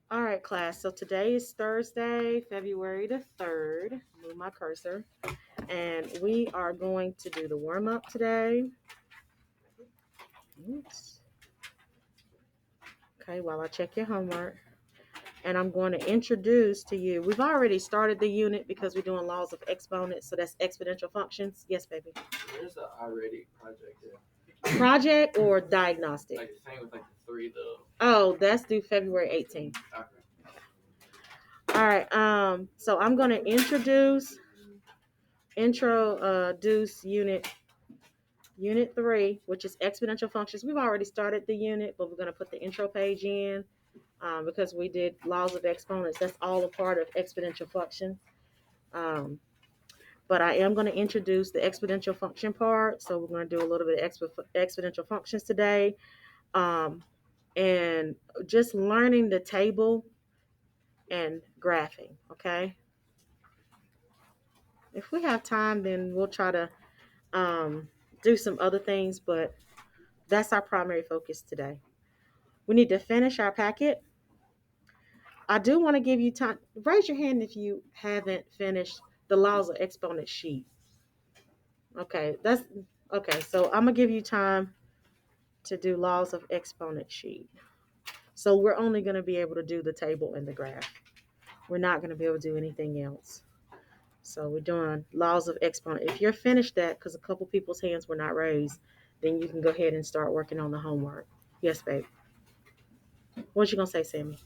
All right, class. So today is Thursday, February the 3rd. Move my cursor. And we are going to do the warm up today. Oops. Okay, while I check your homework. And I'm going to introduce to you. We've already started the unit because we're doing laws of exponents. So that's exponential functions. Yes, baby. There's the already project. Project or diagnostic? Like the same with like the three though. Oh, that's due February 18th. Okay. All right. So I'm going to introduce unit 3, which is exponential functions. We've already started the unit, but we're going to put the intro page in because we did laws of exponents. That's all a part of exponential function. But I am going to introduce the exponential function part. So we're going to do a little bit of exponential functions today. And just learning the table and graphing, okay? If we have time, then we'll try to do some other things, but that's our primary focus today. We need to finish our packet. I do want to give you time. Raise your hand if you haven't finished the laws of exponent sheet. Okay, that's okay. So I'm gonna give you time to do laws of exponent sheet. So we're only gonna be able to do the table and the graph. We're not gonna be able to do anything else. So we're doing laws of exponent. If you're finished that, because a couple people's hands were not raised, then you can go ahead and start working on the homework. Yes, babe. What you gonna say, Sammy?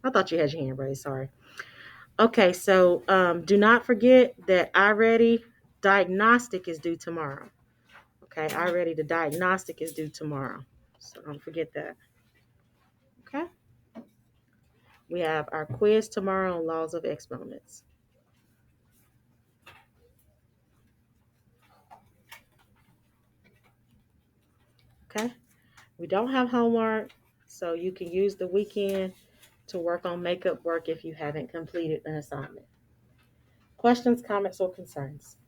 I thought you had your hand raised. Sorry. Okay, so do not forget that iReady diagnostic is due tomorrow. Okay, iReady the diagnostic is due tomorrow. So don't forget that. Okay. We have our quiz tomorrow on laws of exponents. Okay. We don't have homework, so you can use the weekend to work on makeup work if you haven't completed an assignment. Questions, comments, or concerns?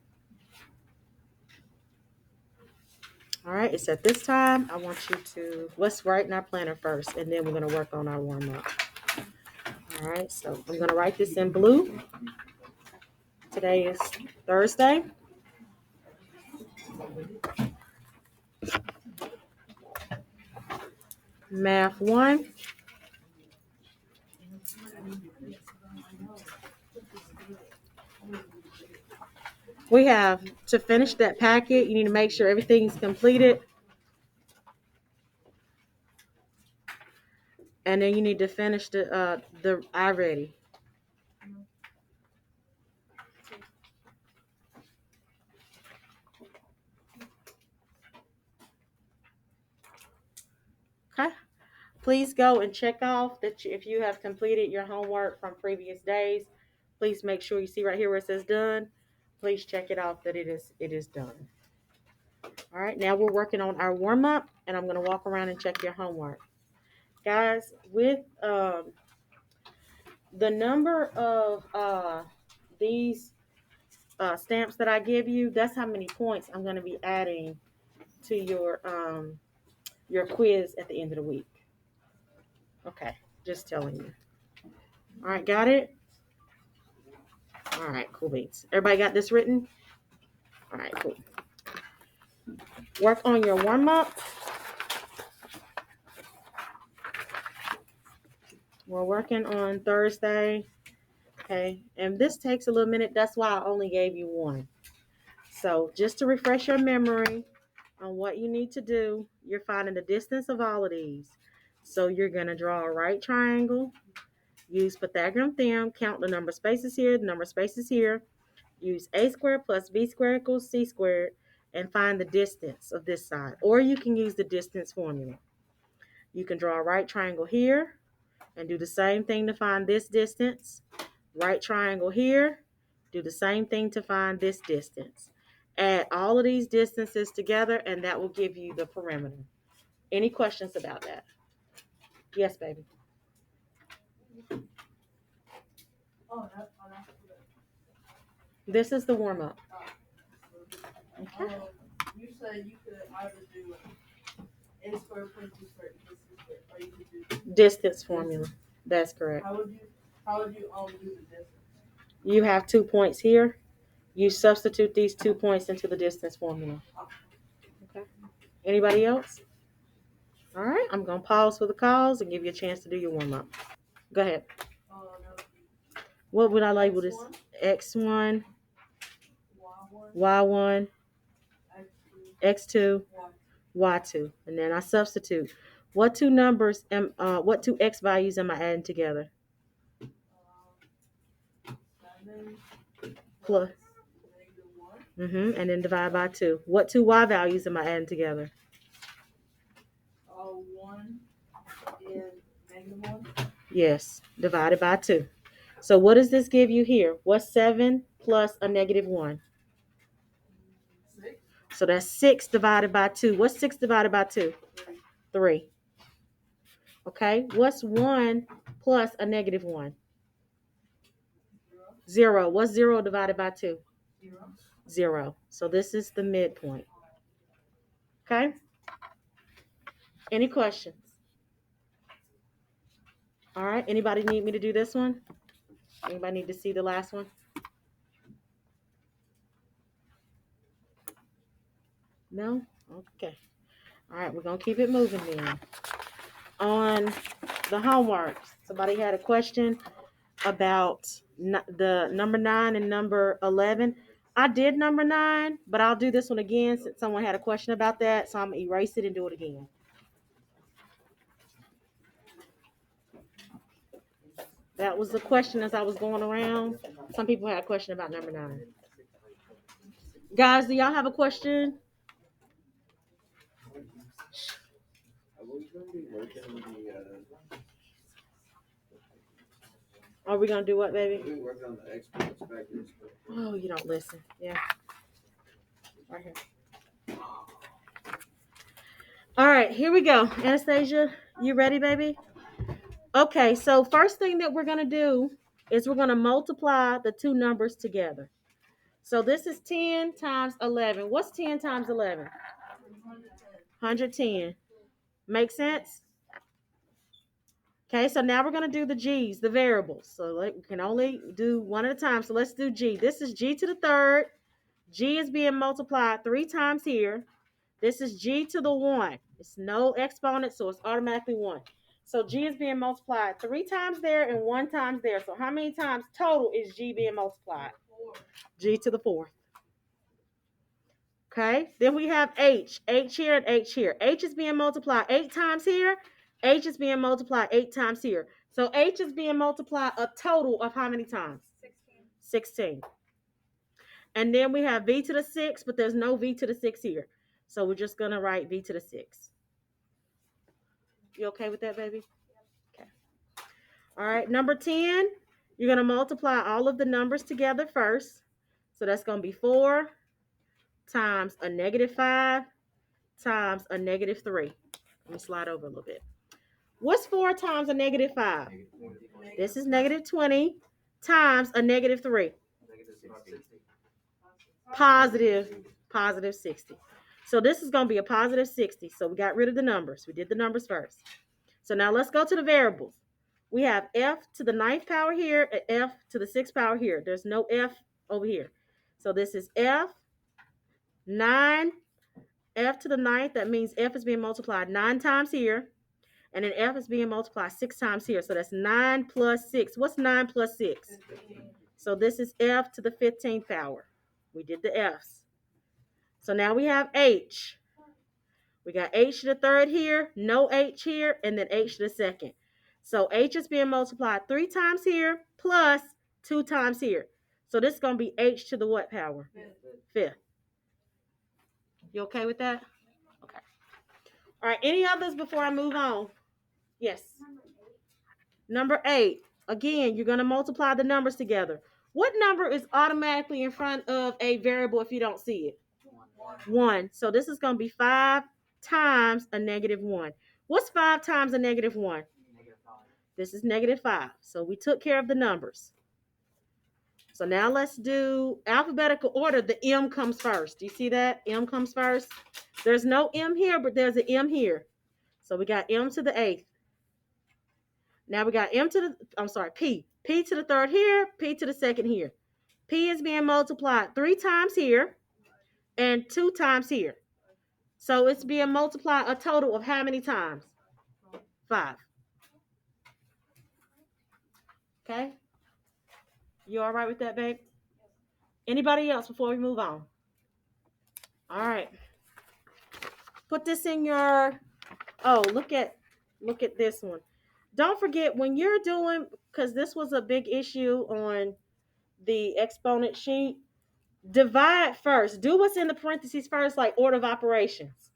All right, it's at this time. I want you to, let's write in our planner first, and then we're going to work on our warm up. All right, so I'm going to write this in blue. Today is Thursday. Math 1. We have to finish that packet. You need to make sure everything's completed. And then you need to finish the iReady. Okay. Please go and check off that if you have completed your homework from previous days. Please make sure you see right here where it says done. Please check it off that it is done. All right, now we're working on our warm up, and I'm going to walk around and check your homework, guys. With the number of these stamps that I give you, that's how many points I'm going to be adding to your quiz at the end of the week. Okay, just telling you. All right, got it? All right, cool beans. Everybody got this written? All right, cool. Work on your warm up. We're working on Thursday. Okay, and this takes a little minute. That's why I only gave you one. So just to refresh your memory on what you need to do, you're finding the distance of all of these. So you're going to draw a right triangle, use Pythagorean theorem, count the number of spaces here, the number of spaces here, use a squared plus b squared equals c squared, and find the distance of this side. Or you can use the distance formula. You can draw a right triangle here and do the same thing to find this distance. Right triangle here, do the same thing to find this distance. Add all of these distances together, and that will give you the perimeter. Any questions about that? Yes, baby. This is the warm up. Okay. You said you could either do a square plus b squared equals c squared, or you could do Distance formula. That's correct. How would you do the distance? You have 2 points here. You substitute these 2 points into the distance formula. Okay. Anybody else? All right. I'm going to pause for the calls and give you a chance to do your warm up. Go ahead. No, What would I label this? X1, Y1, Y1, X2, X2, Y2. And then I substitute. What two numbers what two X values am I adding together? 7 Plus. -1. And then divide by 2. What two Y values am I adding together? 1 and -1. Yes, divided by 2. So what does this give you here? What's 7 plus a -1? 6. So that's 6 divided by 2. What's 6 divided by 2? 3. Okay. What's 1 plus a -1? 0. What's 0 divided by 2? 0. 0. So this is the midpoint. Okay. Any questions? All right. Anybody need me to do this one? Anybody need to see the last one? No? Okay. All right. We're going to keep it moving then. On the homework, somebody had a question about the number 9 and number 11. I did number 9, but I'll do this one again since someone had a question about that. So I'm going to erase it and do it again. That was the question as I was going around. Some people had a question about number 9. Guys, do y'all have a question? Are we going to do what, baby? We worked on the exponents factors. Oh, you don't listen. Yeah. Right here. All right, here we go. Anastasia, you ready, baby? Okay, so first thing that we're going to do is we're going to multiply the two numbers together. So this is 10 times 11. What's 10 times 11? 110. Make sense? Okay, so now we're going to do the G's, the variables. So we can only do one at a time. So let's do G. This is G to the third. G is being multiplied 3 times here. This is G to the 1. It's no exponent, so it's automatically 1. So G is being multiplied 3 times there and 1 times there. So how many times total is G being multiplied? 4. G to the 4th. Okay, then we have H. H here and H here. H is being multiplied 8 times here. H is being multiplied 8 times here. So H is being multiplied a total of how many times? 16. And then we have V to the 6, but there's no V to the 6 here. So we're just going to write V to the 6. You okay with that, baby? Okay. All right, number 10, you're going to multiply all of the numbers together first. So that's going to be 4 times a -5 times a -3. Let me slide over a little bit. What's 4 times a -5? This is -20 times a -3. Positive 60. So this is going to be a positive 60. So we got rid of the numbers. We did the numbers first. So now let's go to the variables. We have f to the 9th power here and f to the 6th power here. There's no f over here. So this is f 9, f to the 9th. That means f is being multiplied 9 times here. And then f is being multiplied 6 times here. So that's 9 plus 6. What's 9 plus 6? 15. So this is f to the 15th power. We did the f's. So now we have h. We got h to the 3rd here, no h here, and then h to the 2nd. So h is being multiplied 3 times here plus 2 times here. So this is going to be h to the what power? 5th. You okay with that? Okay. All right, any others before I move on? Yes. Number 8. Again, you're going to multiply the numbers together. What number is automatically in front of a variable if you don't see it? 1. So this is going to be 5 times a -1. What's 5 times a -1? This is -5. So we took care of the numbers. So now let's do alphabetical order. The M comes first. Do you see that? M comes first. There's no M here, but there's an M here. So we got M to the 8th. Now we got P. P to the third here, P to the second here. P is being multiplied 3 times here and 2 times here. So it's being multiplied a total of how many times? 5. Okay? You all right with that, babe? Anybody else before we move on? All right. Put this in your look at this one. Don't forget when you're doing, because this was a big issue on the exponent sheet, divide first. Do what's in the parentheses first, like order of operations.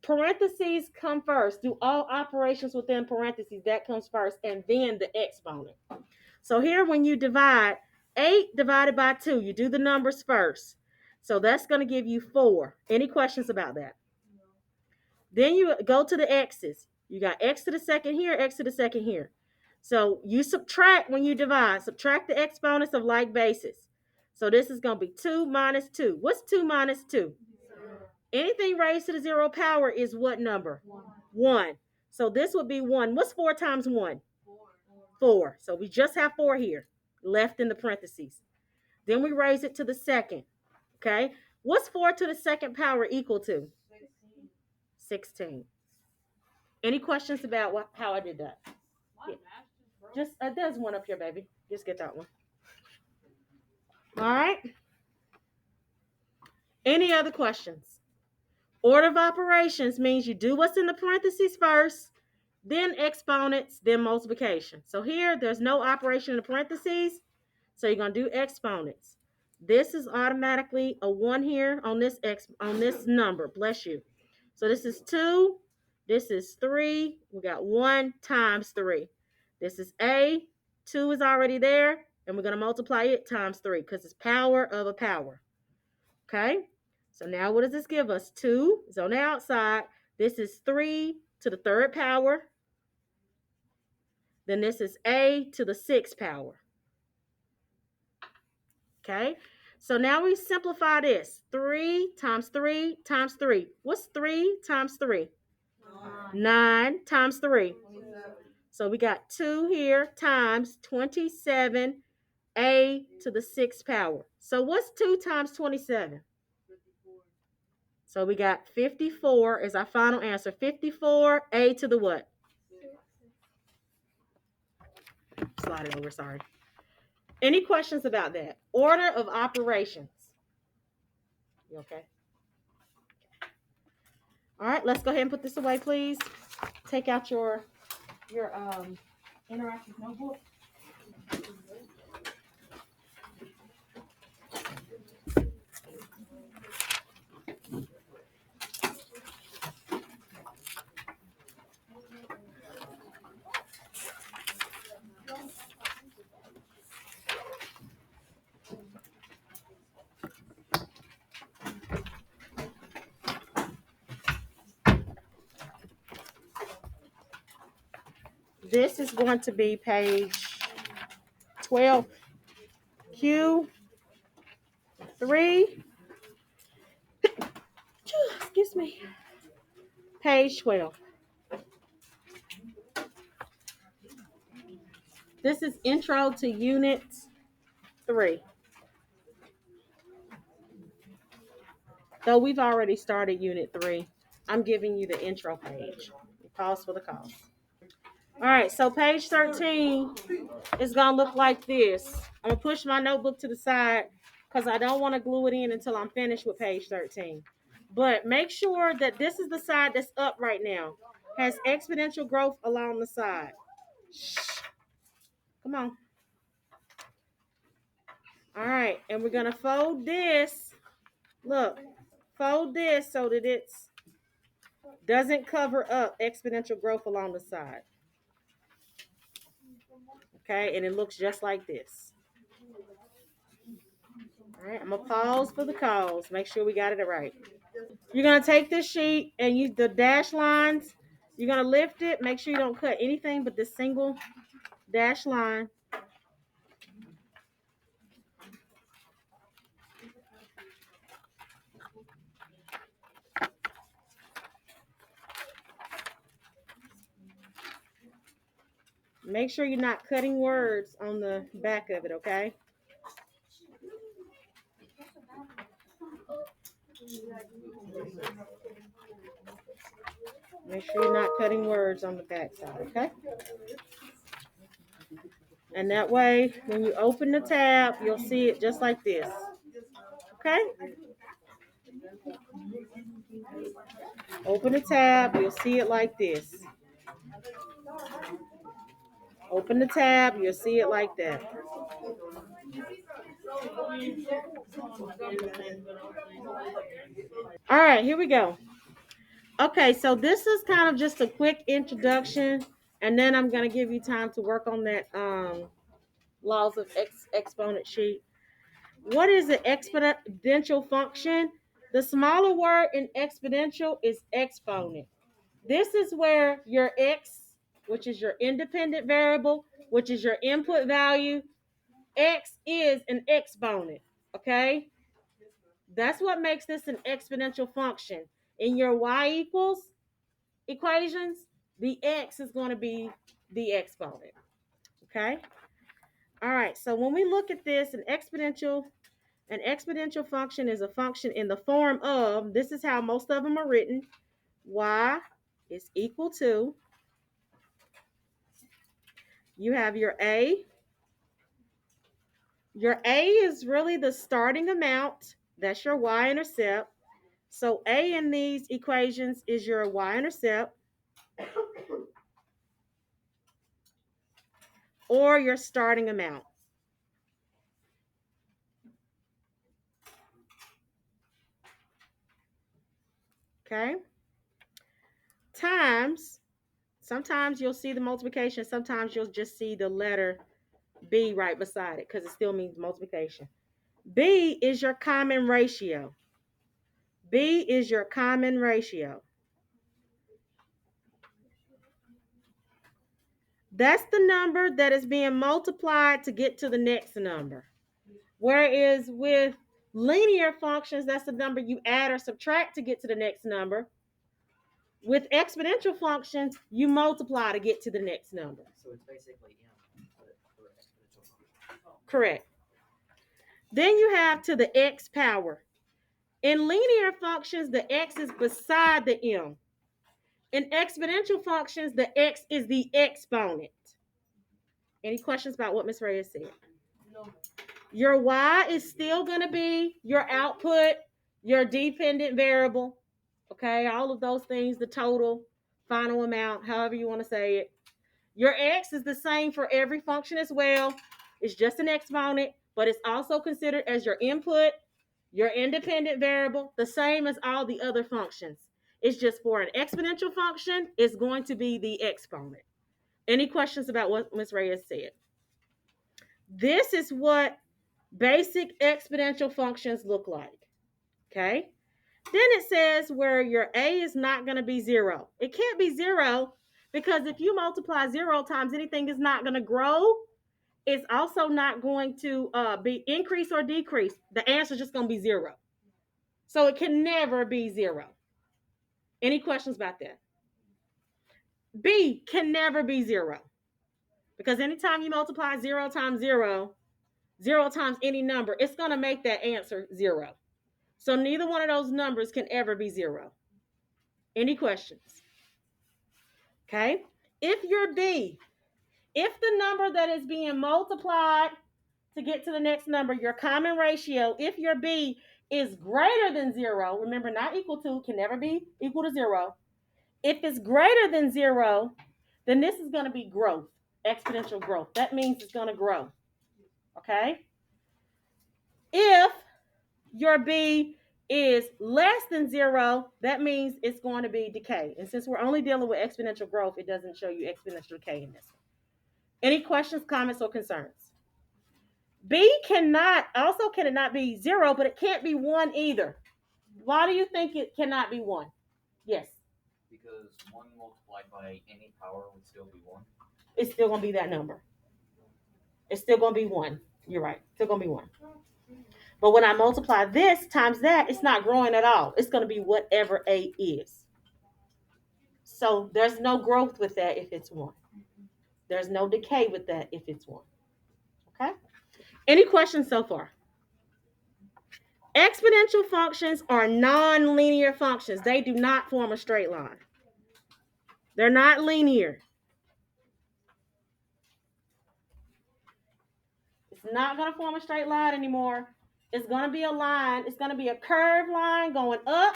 Parentheses come first. Do all operations within parentheses. That comes first, and then the exponent. So here, when you divide 8 divided by 2, you do the numbers first. So that's going to give you 4. Any questions about that? Then you go to the x's. You got x to the second here, x to the second here. So you subtract when you divide. Subtract the exponents of like bases. So this is going to be 2 minus 2. What's 2 minus 2? Anything raised to the 0 power is what number? 1. So this would be 1. What's 4 times 1? 4. So we just have 4 here left in the parentheses. Then we raise it to the second. Okay. What's 4 to the second power equal to? 16. Any questions about how I did that? Yeah. Just there's one up here, baby. Just get that one. All right. Any other questions? Order of operations means you do what's in the parentheses first, then exponents, then multiplication. So here, there's no operation in the parentheses, so you're going to do exponents. This is automatically a 1 here on this number. Bless you. So this is 2. This is 3. We got 1 times 3. This is A. 2 is already there, and we're going to multiply it times 3 because it's power of a power. Okay? So now what does this give us? 2 is on the outside. This is 3 to the third power. Then this is A to the 6th power. Okay? So now we simplify this. 3 times 3 times 3. What's 3 times 3? 9 times 3. So we got 2 here times 27, A to the 6th power. So what's 2 times 27? So we got 54 is our final answer. 54, A to the what? Slide it over, sorry. Any questions about that? Order of operations. You okay? All right, let's go ahead and put this away, please. Take out your interactive notebook. This is going to be page 12, Q3. Excuse me. Page 12. This is Intro to Unit 3. Though we've already started Unit 3, I'm giving you the intro page. Pause for the cause. All right, so page 13 is going to look like this. I'm going to push my notebook to the side because I don't want to glue it in until I'm finished with page 13. But make sure that this is the side that's up right now. Has exponential growth along the side. Shh. Come on. All right, and we're going to fold this. Look, fold this so that it doesn't cover up exponential growth along the side. Okay, and it looks just like this. All right, I'm going to pause for the cause. Make sure we got it right. You're going to take this sheet and use the dash lines. You're going to lift it. Make sure you don't cut anything but this single dash line. Make sure you're not cutting words on the back of it, okay? Make sure you're not cutting words on the back side, okay? And that way, when you open the tab, you'll see it just like this, okay? Open the tab, you'll see it like this. Open the tab, you'll see it like that. All right, here we go. Okay, so this is kind of just a quick introduction, and then I'm going to give you time to work on that laws of exponent sheet. What is an exponential function? The smaller word in exponential is exponent. This is where your x, which is your independent variable, which is your input value, x is an exponent, okay? That's what makes this an exponential function. In your y equals equations, the x is going to be the exponent, okay? All right, so when we look at this, an exponential function is a function in the form of, this is how most of them are written, y is equal to, you have your a. Your a is really the starting amount. That's your y-intercept. So a in these equations is your y-intercept or your starting amount. Okay? Times, sometimes you'll see the multiplication, sometimes you'll just see the letter b right beside it because it still means multiplication. B is your common ratio. B is your common ratio. That's the number that is being multiplied to get to the next number. Whereas with linear functions, that's the number you add or subtract to get to the next number. With exponential functions, you multiply to get to the next number. So it's basically m for exponential function. Correct. Then you have to the x power. In linear functions, the x is beside the m. In exponential functions, the x is the exponent. Any questions about what Ms. Reyes said? No. Your y is still going to be your output, your dependent variable, okay? All of those things, the total, final amount, however you want to say it. Your x is the same for every function as well. It's just an exponent, but it's also considered as your input, your independent variable, the same as all the other functions. It's just for an exponential function, it's going to be the exponent. Any questions about what Ms. Reyes said? This is what basic exponential functions look like, okay? Then it says where your a is not going to be 0. It can't be 0 because if you multiply 0 times anything is not going to grow. It's also not going to be increase or decrease. The answer is just going to be 0. So it can never be 0. Any questions about that? B can never be 0 because anytime you multiply 0 times 0, 0 times any number, it's going to make that answer 0. So neither one of those numbers can ever be 0. Any questions? Okay. If your B, if the number that is being multiplied to get to the next number, your common ratio, if your B is greater than 0, remember not equal to, can never be equal to 0. If it's greater than 0, then this is going to be growth, exponential growth. That means it's going to grow. Okay. If your B is less than 0, that means it's going to be decay. And since we're only dealing with exponential growth, it doesn't show you exponential decay in this one. Any questions, comments, or concerns? B cannot be 0, but it can't be 1 either. Why do you think it cannot be 1? Yes. Because 1 multiplied by any power would still be 1. It's still going to be that number. It's still going to be 1. You're right. It's still going to be 1. But when I multiply this times that, it's not growing at all. It's going to be whatever A is. So there's no growth with that if it's 1. There's no decay with that if it's 1. Okay? Any questions so far? Exponential functions are non-linear functions. They do not form a straight line. They're not linear. It's not going to form a straight line anymore. It's going to be a line. It's going to be a curved line going up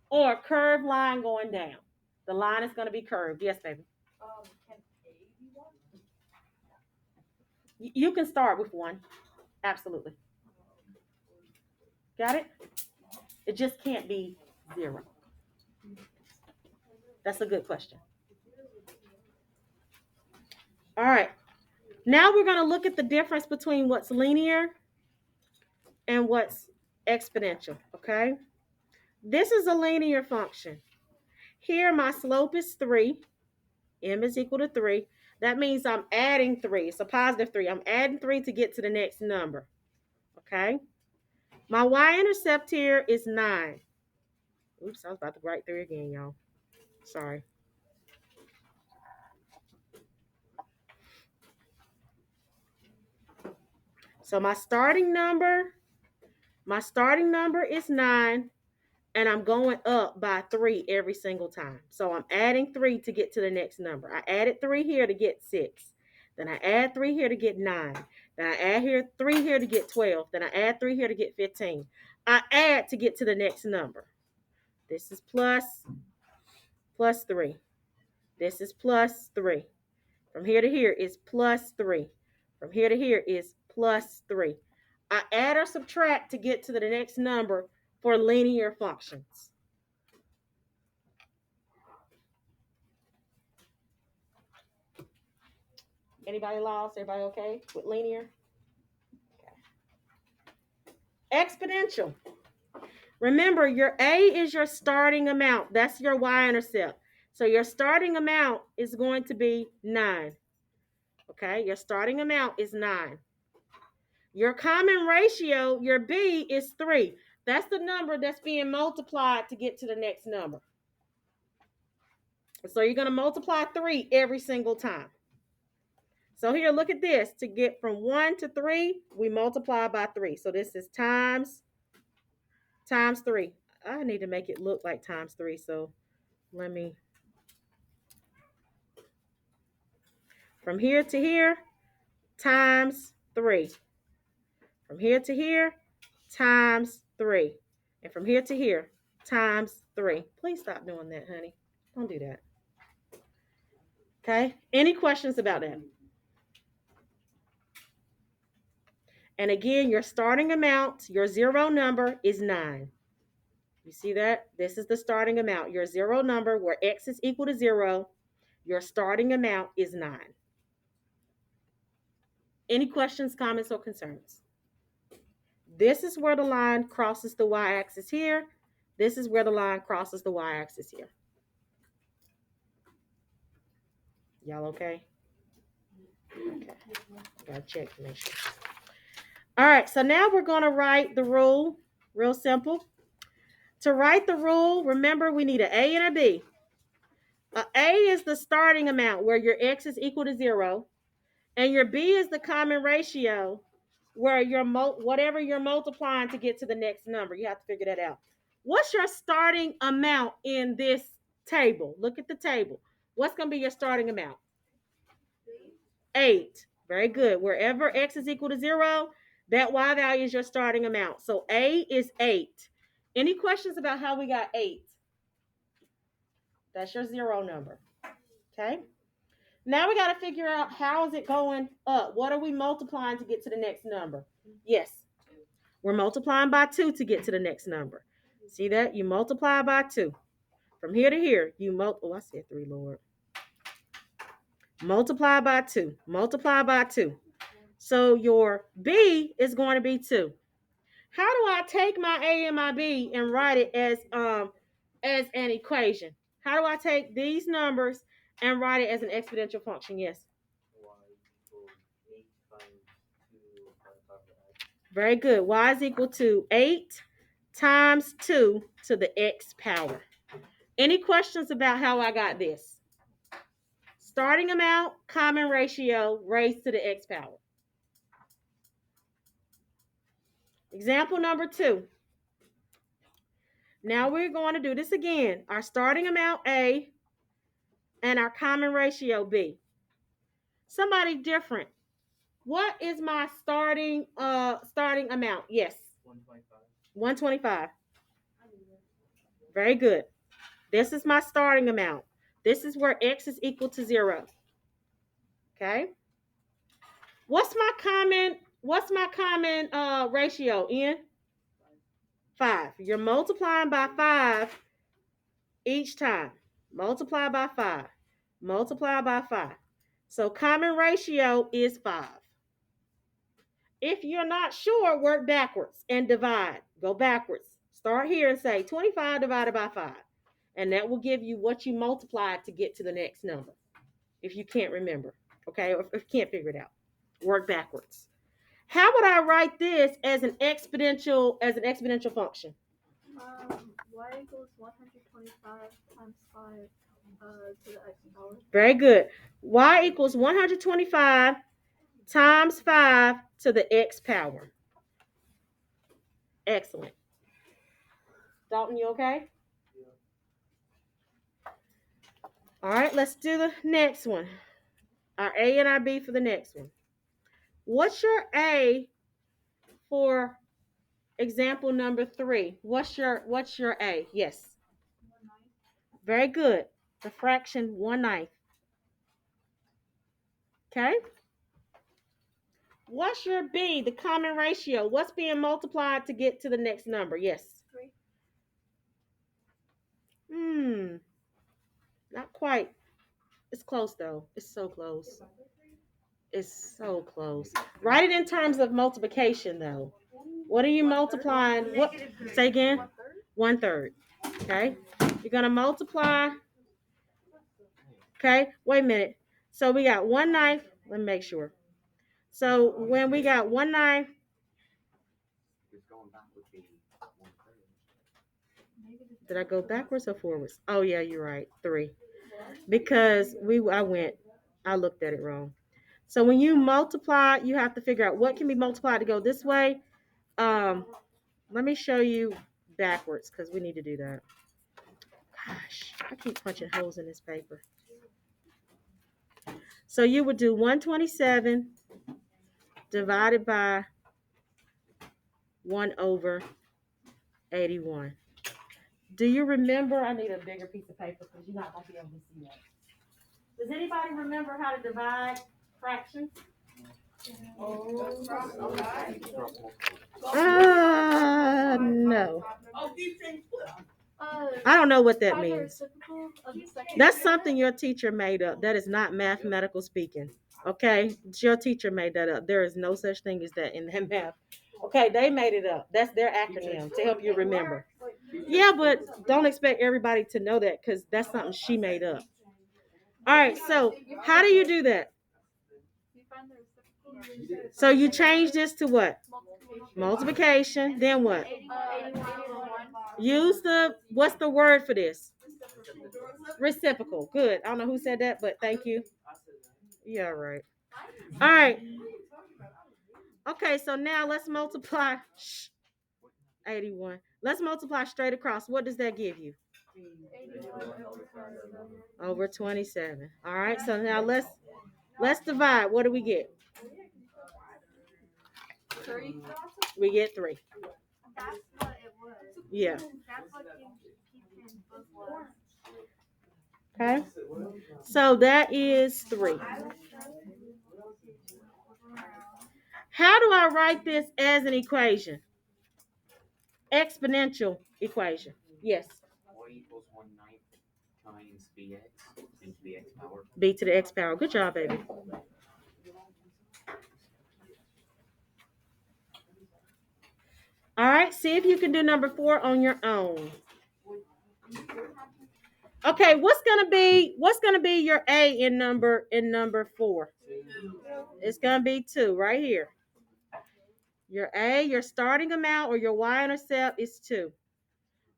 or a curved line going down. The line is going to be curved. Yes, baby. Can A be 1? You can start with 1. Absolutely. Got it? It just can't be 0. That's a good question. All right. Now we're going to look at the difference between what's linear and what's exponential, okay? This is a linear function. Here my slope is 3. M is equal to 3. That means I'm adding 3. It's a positive 3. I'm adding 3 to get to the next number, okay? My y-intercept here is 9. Oops, I was about to write 3 again, y'all. Sorry. So my starting number is 9, and I'm going up by 3 every single time. So I'm adding 3 to get to the next number. I added 3 here to get 6. Then I add 3 here to get 9. Then I add 3 here to get 12. Then I add 3 here to get 15. I add to get to the next number. This is plus 3. This is plus 3. From here to here is plus 3. From here to here is plus 3. I add or subtract to get to the next number for linear functions. Anybody lost? Everybody okay with linear? Okay. Exponential. Remember, your A is your starting amount. That's your y-intercept. So your starting amount is going to be 9. Okay, your starting amount is 9. Your common ratio, your B, is 3. That's the number that's being multiplied to get to the next number. So you're going to multiply 3 every single time. So here, look at this. To get from 1 to 3, we multiply by 3. So this is times 3. I need to make it look like times 3. So let me, from here to here, times 3. From here to here, times 3. And from here to here, times 3. Please stop doing that, honey. Don't do that. Okay? Any questions about that? And again, your starting amount, your 0 number is 9. You see that? This is the starting amount. Your 0 number, where x is equal to 0, your starting amount is 9. Any questions, comments, or concerns? This is where the line crosses the y-axis here. This is where the line crosses the y-axis here. Y'all okay? Okay. Gotta check to make sure. All right, so now we're going to write the rule. Real simple. To write the rule, remember we need an A and a B. A is the starting amount where your x is equal to 0. And your B is the common ratio where you're whatever you're multiplying to get to the next number. You have to figure that out. What's your starting amount in this table? Look at the table. What's going to be your starting amount? 8. Very good. Wherever x is equal to 0, that y value is your starting amount. So A is 8. Any questions about how we got 8? That's your 0 number. Okay. Now we got to figure out how is it going up. What are we multiplying to get to the next number? Yes. We're multiplying by 2 to get to the next number. See that? You multiply by 2. From here to here, I said 3, Lord. Multiply by 2. Multiply by 2. So your B is going to be 2. How do I take my A and my B and write it as an equation? How do I take these numbers and write it as an exponential function? Yes. Very good. Y is equal to 8 times 2 to the x power. Any questions about how I got this? Starting amount, common ratio, raised to the x power. Example number 2. Now we're going to do this again. Our starting amount A and our common ratio B. Somebody different. What is my starting amount? Yes. 125. 125. Very good. This is my starting amount. This is where x is equal to 0. Okay? What's my common ratio in? 5. You're multiplying by 5 each time. Multiply by 5. Multiply by 5. So common ratio is 5. If you're not sure, work backwards and divide. Go backwards. Start here and say 25 divided by 5. And that will give you what you multiplied to get to the next number. If you can't remember, okay? Or if you can't figure it out. Work backwards. How would I write this as an exponential function? Y equals 125 times 5 to the x power. Very good. Y equals 125 times 5 to the x power. Excellent. Dalton, you okay? All right, let's do the next one. Our A and our B for the next one. What's your A for example number 3? What's your A? Yes. 1/9. Very good. The fraction 1/9. Okay. What's your B? The common ratio. What's being multiplied to get to the next number? Yes. 3. Not quite. It's close though. It's so close. It's so close. Write it in terms of multiplication though. What are you multiplying? What? Say again. 1/3. 1/3. Okay. You're gonna multiply. Okay. Wait a minute. So we got 1/9. Let me make sure. So when we got 1/9. It's going back would be 1/3. Did I go backwards or forwards? Oh yeah, you're right. 3. Because I looked at it wrong. So when you multiply, you have to figure out what can be multiplied to go this way. Let me show you backwards because we need to do that. Gosh, I keep punching holes in this paper. So you would do 127 divided by 1/81. Do you remember? I need a bigger piece of paper because you're not going to be able to see that. Does anybody remember how to divide fractions? No. I don't know what that means. That's something your teacher made up. That is not mathematical speaking. Okay? Your teacher made that up. There is no such thing as that in that math. Okay, they made it up. That's their acronym to help you remember. Yeah, but don't expect everybody to know that because that's something she made up. All right, so how do you do that? So you change this to what? Multiplication. Then what? Use what's the word for this? Reciprocal. Good. I don't know who said that, but thank you. Yeah, right. All right. Okay, so now let's multiply. 81. Let's multiply straight across. What does that give you? Over 27. All right, so now let's divide. What do we get? 3. We get 3. That's what it was. Yeah. That's what keeps in book was. Okay. So that is 3. How do I write this as an equation? Exponential equation. Yes. Y equals 1/9 times bx into the x power. B to the x power. Good job, baby. All right. See if you can do number 4 on your own. Okay. What's gonna be your A in number 4? It's gonna be 2 right here. Your A, your starting amount, or your y-intercept is 2.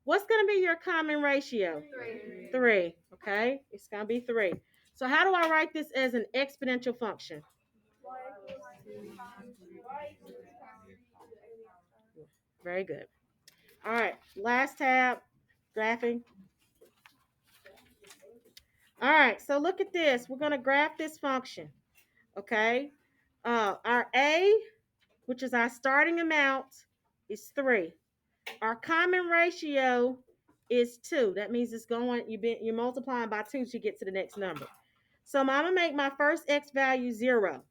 What's going to be your common ratio? 3. 3. Okay, it's going to be 3. So how do I write this as an exponential function? Very good. All right, last tab, graphing. All right, so look at this. We're going to graph this function, okay? Our A, which is our starting amount, is 3. Our common ratio is 2. That means it's going, you're multiplying by 2 to get to the next number. So I'm going to make my first x value 0,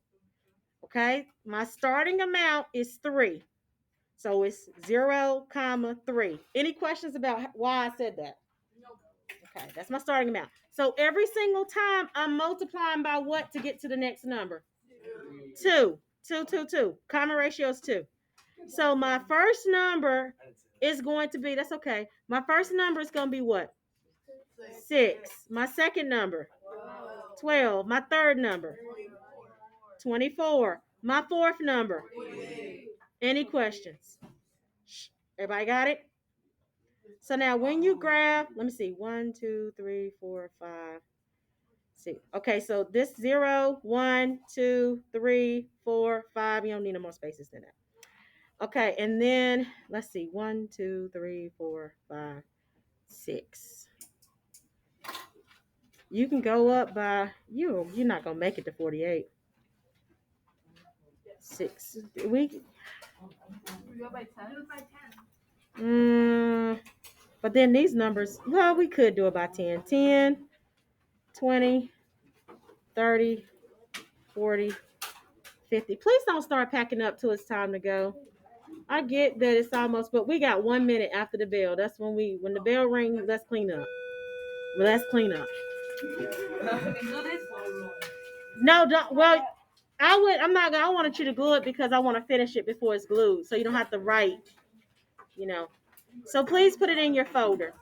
okay? My starting amount is 3. So it's 0, 3. Any questions about why I said that? Okay, that's my starting amount. So every single time I'm multiplying by what to get to the next number? 2. 2, 2, 2. Common ratio is 2. So my first number is going to be, that's okay. My first number is going to be what? 6. My second number? 12. My third number? 24. My fourth number? Any questions? Everybody got it? So now when you graph, let me see, 1, 2, 3, 4, 5, 6. Okay, so this 0, 1, 2, 3, 4, 5. You don't need no more spaces than that. Okay, and then let's see, 1, 2, 3, 4, 5, 6. You can go up by you're not gonna make it to 48. 6. We go by 10. But then these numbers, well, we could do it by 10. 10, 20, 30, 40, 50. Please don't start packing up till it's time to go. I get that it's almost, but we got 1 minute after the bell. That's when the bell rings, let's clean up. Well, let's clean up. No, don't. Well, I wanted you to glue it because I want to finish it before it's glued. So you don't have to write, So please put it in your folder.